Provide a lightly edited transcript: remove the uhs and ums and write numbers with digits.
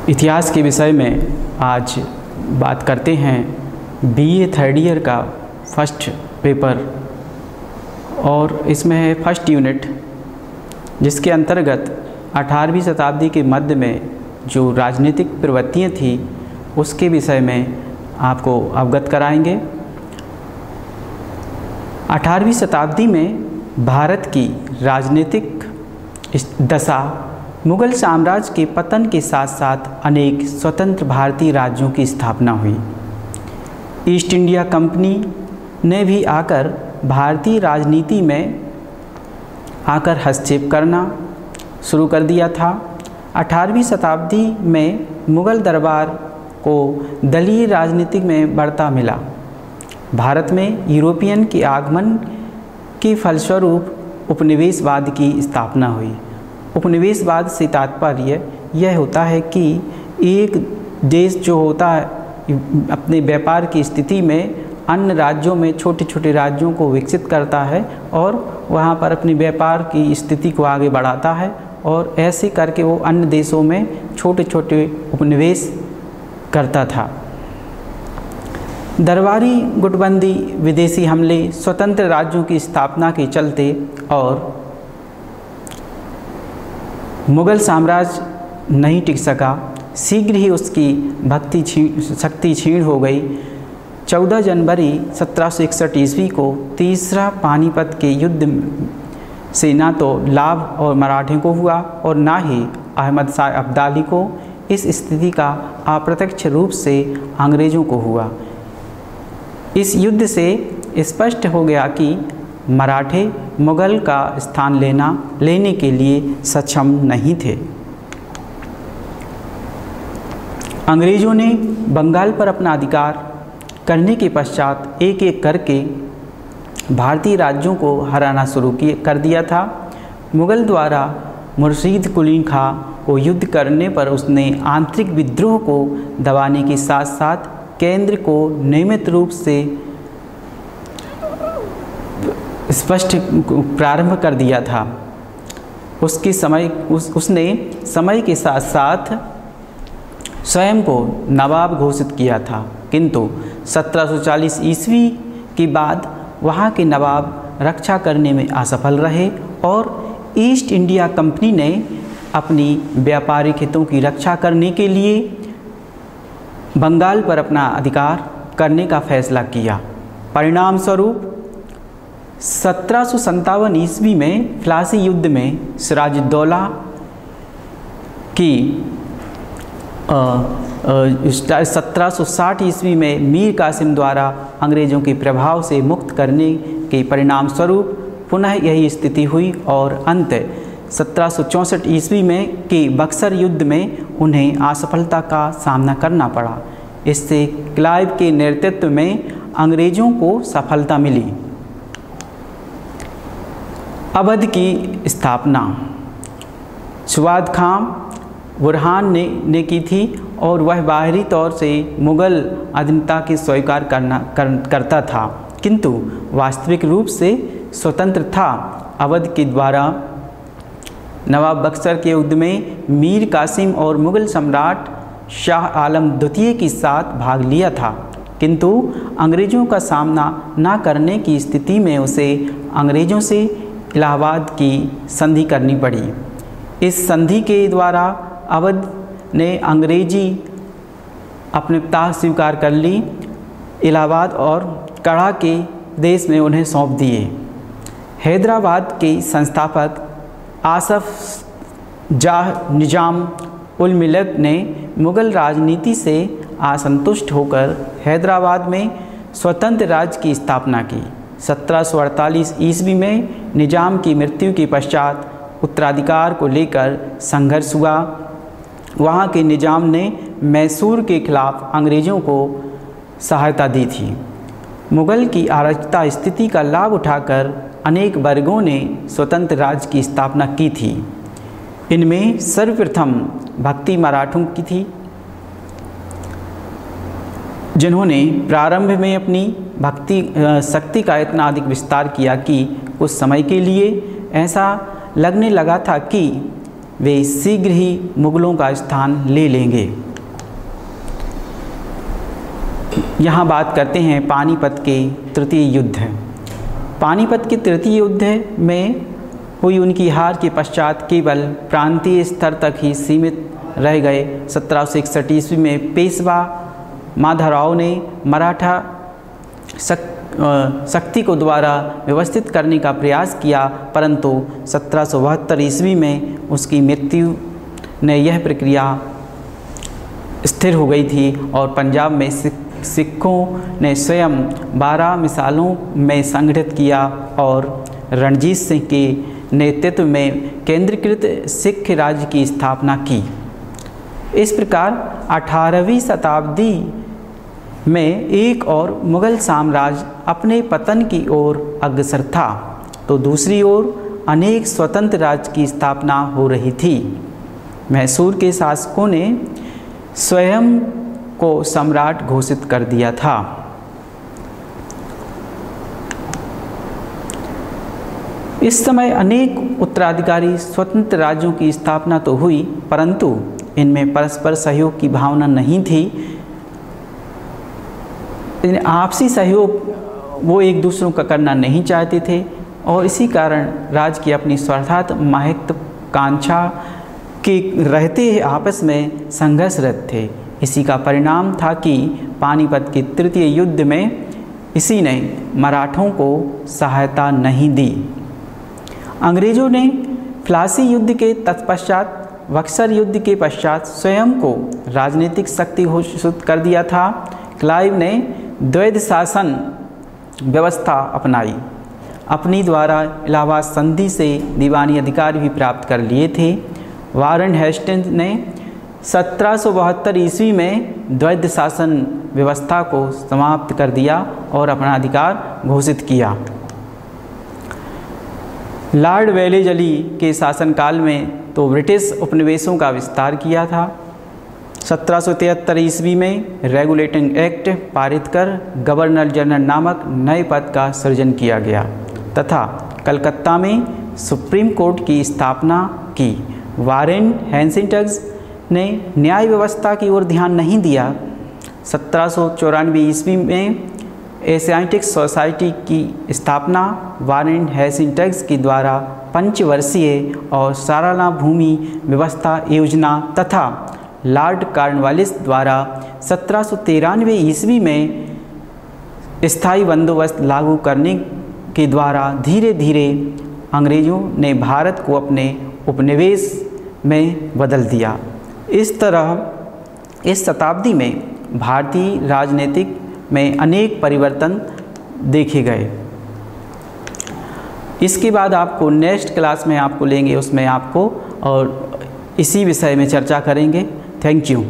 इतिहास के विषय में आज बात करते हैं। बीए थर्ड ईयर का फर्स्ट पेपर और इसमें है फर्स्ट यूनिट, जिसके अंतर्गत 18वीं शताब्दी के मध्य में जो राजनीतिक प्रवृत्तियाँ थी उसके विषय में आपको अवगत कराएंगे। 18वीं शताब्दी में भारत की राजनीतिक दशा मुग़ल साम्राज्य के पतन के साथ साथ अनेक स्वतंत्र भारतीय राज्यों की स्थापना हुई। ईस्ट इंडिया कंपनी ने भी आकर भारतीय राजनीति में आकर हस्तक्षेप करना शुरू कर दिया था। 18वीं शताब्दी में मुग़ल दरबार को दलीय राजनीति में बढ़ता मिला। भारत में यूरोपियन के आगमन के फलस्वरूप उपनिवेशवाद की स्थापना हुई। उपनिवेशवाद से तात्पर्य यह होता है कि एक देश जो होता है अपने व्यापार की स्थिति में अन्य राज्यों में छोटे छोटे राज्यों को विकसित करता है और वहाँ पर अपनी व्यापार की स्थिति को आगे बढ़ाता है और ऐसे करके वो अन्य देशों में छोटे छोटे उपनिवेश करता था। दरबारी गुटबंदी, विदेशी हमले, स्वतंत्र राज्यों की स्थापना के चलते और मुग़ल साम्राज्य नहीं टिक सका। शीघ्र ही उसकी शक्ति क्षीण हो गई। 14 जनवरी 1761 ईस्वी को तीसरा पानीपत के युद्ध से ना तो लाभ और मराठियों को हुआ और ना ही अहमद शाह अब्दाली को। इस स्थिति का अप्रत्यक्ष रूप से अंग्रेज़ों को हुआ। इस युद्ध से स्पष्ट हो गया कि मराठे मुग़ल का स्थान लेने के लिए सक्षम नहीं थे। अंग्रेज़ों ने बंगाल पर अपना अधिकार करने के पश्चात एक एक करके भारतीय राज्यों को हराना शुरू कर दिया था। मुग़ल द्वारा मुर्शीद कुली खां को युद्ध करने पर उसने आंतरिक विद्रोह को दबाने के साथ साथ केंद्र को नियमित रूप से स्पष्ट प्रारंभ कर दिया था। उसने समय के साथ साथ स्वयं को नवाब घोषित किया था, किंतु 1740 ईस्वी के बाद वहाँ के नवाब रक्षा करने में असफल रहे और ईस्ट इंडिया कंपनी ने अपनी व्यापारिक हितों की रक्षा करने के लिए बंगाल पर अपना अधिकार करने का फैसला किया। परिणाम स्वरूप 1757 ईस्वी में प्लासी युद्ध में सिराजुद्दौला की 1760 ईस्वी में मीर कासिम द्वारा अंग्रेज़ों के प्रभाव से मुक्त करने के परिणाम स्वरूप पुनः यही स्थिति हुई और अंत 1764 ईस्वी में के बक्सर युद्ध में उन्हें असफलता का सामना करना पड़ा। इससे क्लाइव के नेतृत्व में अंग्रेज़ों को सफलता मिली। अवध की स्थापना सुवाद खां बुरहान ने की थी और वह बाहरी तौर से मुग़ल अधीनता की स्वीकार करता था, किंतु वास्तविक रूप से स्वतंत्र था। अवध के द्वारा नवाब बक्सर के युद्ध में मीर कासिम और मुग़ल सम्राट शाह आलम द्वितीय के साथ भाग लिया था, किंतु अंग्रेज़ों का सामना न करने की स्थिति में उसे अंग्रेज़ों से इलाहाबाद की संधि करनी पड़ी। इस संधि के द्वारा अवध ने अंग्रेजी अपनेता स्वीकार कर ली। इलाहाबाद और कड़ा के देश में उन्हें सौंप दिए। हैदराबाद के संस्थापक आसफ जाह निज़ाम उल मिल्क ने मुग़ल राजनीति से असंतुष्ट होकर हैदराबाद में स्वतंत्र राज्य की स्थापना की। 1748 ईस्वी में निज़ाम की मृत्यु के पश्चात उत्तराधिकार को लेकर संघर्ष हुआ। वहाँ के निज़ाम ने मैसूर के खिलाफ अंग्रेज़ों को सहायता दी थी। मुग़ल की अराजकता स्थिति का लाभ उठाकर अनेक वर्गों ने स्वतंत्र राज्य की स्थापना की थी। इनमें सर्वप्रथम भक्ति मराठों की थी, जिन्होंने प्रारंभ में अपनी भक्ति शक्ति का इतना अधिक विस्तार किया कि उस समय के लिए ऐसा लगने लगा था कि वे शीघ्र ही मुगलों का स्थान ले लेंगे। यहाँ बात करते हैं पानीपत के तृतीय युद्ध। पानीपत के तृतीय युद्ध में हुई उनकी हार के पश्चात केवल प्रांतीय स्तर तक ही सीमित रह गए। 1761 ईस्वी में पेशवा माधवराव ने मराठा शक्ति को द्वारा व्यवस्थित करने का प्रयास किया, परंतु 1772 ईस्वी में उसकी मृत्यु ने यह प्रक्रिया स्थिर हो गई थी और पंजाब में सिखों ने स्वयं 12 मिसालों में संगठित किया और रणजीत सिंह के नेतृत्व में केंद्रीकृत सिख राज्य की स्थापना की। इस प्रकार 18वीं शताब्दी में एक और मुगल साम्राज्य अपने पतन की ओर अग्रसर था, तो दूसरी ओर अनेक स्वतंत्र राज्य की स्थापना हो रही थी। मैसूर के शासकों ने स्वयं को सम्राट घोषित कर दिया था। इस समय अनेक उत्तराधिकारी स्वतंत्र राज्यों की स्थापना तो हुई, परंतु इनमें परस्पर सहयोग की भावना नहीं थी। आपसी सहयोग वो एक दूसरों का करना नहीं चाहते थे और इसी कारण राज्य की अपनी स्वार्थात्मक महत्वाकांक्षा के रहते आपस में संघर्षरत थे। इसी का परिणाम था कि पानीपत के तृतीय युद्ध में इसी ने मराठों को सहायता नहीं दी। अंग्रेजों ने प्लासी युद्ध के तत्पश्चात बक्सर युद्ध के पश्चात स्वयं को राजनीतिक शक्ति घोषित कर दिया था। क्लाइव ने द्वैध शासन व्यवस्था अपनाई। अपनी द्वारा इलाहाबाद संधि से दीवानी अधिकार भी प्राप्त कर लिए थे। वारन हेस्टिंग्स ने 1772 ईस्वी में द्वैध शासन व्यवस्था को समाप्त कर दिया और अपना अधिकार घोषित किया। लॉर्ड वेलेस्ली के शासनकाल में तो ब्रिटिश उपनिवेशों का विस्तार किया था। 1773 ईस्वी में रेगुलेटिंग एक्ट पारित कर गवर्नर जनरल नामक नए पद का सृजन किया गया तथा कलकत्ता में सुप्रीम कोर्ट की स्थापना की। वारेन हेस्टिंग्स ने न्याय व्यवस्था की ओर ध्यान नहीं दिया। 1794 ईस्वी में एशियाटिक सोसाइटी की स्थापना वारेन हेस्टिंग्स के द्वारा पंचवर्षीय और सालाना भूमि व्यवस्था योजना तथा लॉर्ड कॉर्नवालिस द्वारा 1793 ईस्वी में स्थायी बंदोबस्त लागू करने के द्वारा धीरे धीरे अंग्रेज़ों ने भारत को अपने उपनिवेश में बदल दिया। इस तरह इस शताब्दी में भारतीय राजनीतिक में अनेक परिवर्तन देखे गए। इसके बाद आपको नेक्स्ट क्लास में आपको लेंगे, उसमें आपको और इसी विषय में चर्चा करेंगे। Thank you.